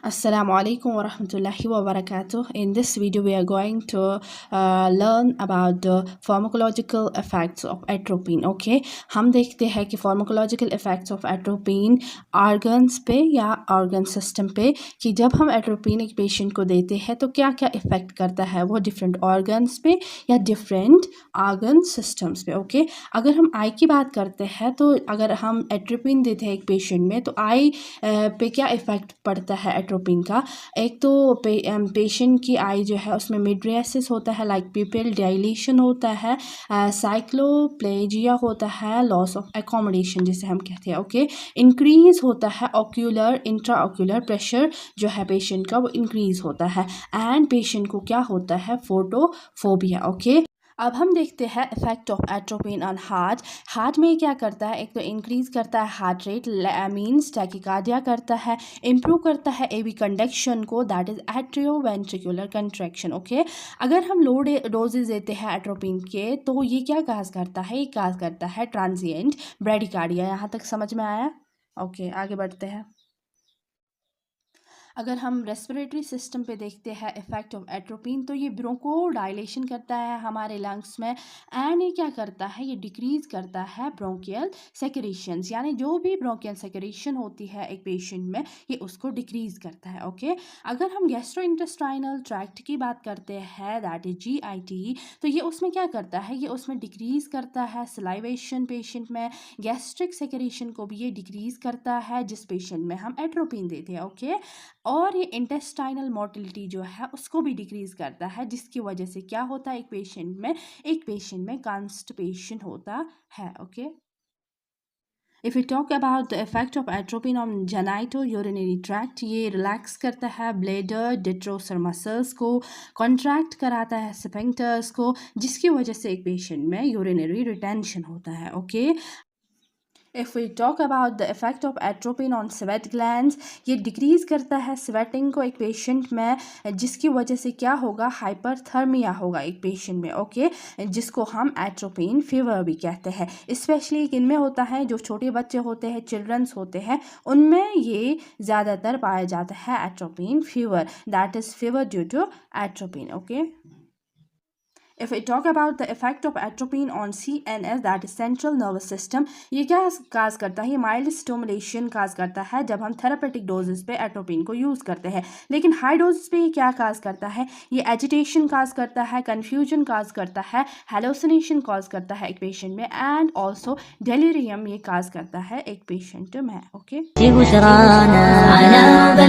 Assalamu alaikum wa rahmatullahi wa barakatuh. In this video, we are going to learn about the pharmacological effects of atropine. Okay, हम देखते हैं कि pharmacological effects of atropine organs पे या organ system पे कि जब हम atropine एक patient को देते हैं तो क्या क्या effect करता है वो different organs पे या different organ systems पे. Okay, अगर हम eye की बात करते हैं तो अगर हम atropine देते हैं एक patient में तो eye पे क्या effect पड़ता है एट्रोपिन का. एक तो पेशेंट की आई जो है उसमें मिड्रियासिस होता है, लाइक पिपिल डायलेशन होता है, साइक्लोप्लेजिया होता है, लॉस ऑफ एकोमोडेशन जिसे हम कहते हैं. ओके, इंक्रीज होता है ऑक्यूलर इंट्राऑक्यूलर प्रेशर जो है पेशेंट का वो इंक्रीज होता है. एंड पेशेंट को क्या होता है, फोटोफोबिया. ओके, अब हम देखते हैं effect of atropine on heart. Heart में क्या करता है, एक तो इंक्रीज करता है हार्ट रेट, मीन्स टैकिकार्डिया करता है, इम्प्रूव करता है एवी कंडक्शन को, that is atrioventricular contraction. Okay, अगर हम लो डोजेज देते हैं एट्रोपिन के तो ये क्या काज करता है, ये काज करता है ट्रांजिएंट ब्रेडिकार्डिया. यहाँ तक समझ में आया. ओके, आगे बढ़ते हैं. अगर हम रेस्पिरेटरी सिस्टम पे देखते हैं इफेक्ट ऑफ एट्रोपिन तो ये ब्रोंको डायलेशन करता है हमारे लंग्स में. एंड ये क्या करता है, ये डिक्रीज करता है ब्रोंकियल सेक्रेशंस, यानी जो भी ब्रोंकियल सेक्रेशन होती है एक पेशेंट में ये उसको डिक्रीज करता है. ओके, अगर हम गैस्ट्रोइंटेस्टाइनल ट्रैक्ट की बात करते हैं, दैट इज GIT, तो ये उसमें क्या करता है, ये उसमें डिक्रीज करता है सलाइवेशन पेशेंट में. गैस्ट्रिक सेक्रेशन को भी ये डिक्रीज करता है जिस पेशेंट में हम एट्रोपिन देते हैं. ओके, और ये इंटेस्टाइनल मोटिलिटी जो है उसको भी डिक्रीज करता है जिसकी वजह से क्या होता है, एक पेशेंट में कॉन्स्टिपेशन होता है. Okay, if you talk about the effect of atropine on genito urinary tract, ये रिलैक्स करता है ब्लेडर डिट्रोसर मसल्स को, कॉन्ट्रैक्ट कराता है स्फिंक्टर्स को, जिसकी वजह से एक पेशेंट में यूरिनरी रिटेंशन होता है. Okay, if we talk about the effect of atropine on sweat glands, ये डिक्रीज करता है स्वेटिंग को एक पेशेंट में, जिसकी वजह से क्या होगा, हाइपरथर्मिया होगा एक पेशेंट में. ओके, जिसको हम एट्रोपिन फीवर भी कहते हैं. स्पेशली किन में होता है, जो छोटे बच्चे होते हैं, चिल्ड्रंस होते हैं, उनमें ये ज़्यादातर पाया जाता है atropine fever, that is fever due to atropine. Okay, If we talk about the effect of atropine on CNS, that is central nervous system, ये क्या काज करता है, ये माइल्ड स्टिमुलेशन काज करता है जब हम थेरापेटिक डोजेस पे एट्रोपिन को यूज़ करते हैं. लेकिन हाई डोजेस पे ये क्या काज करता है, ये एजिटेशन काज करता है, कन्फ्यूजन काज करता है, हेलोसिनेशन काज करता है एक पेशेंट में, एंड ऑल्सो डेलीरियम ये काज करता है एक पेशेंट में. ओके,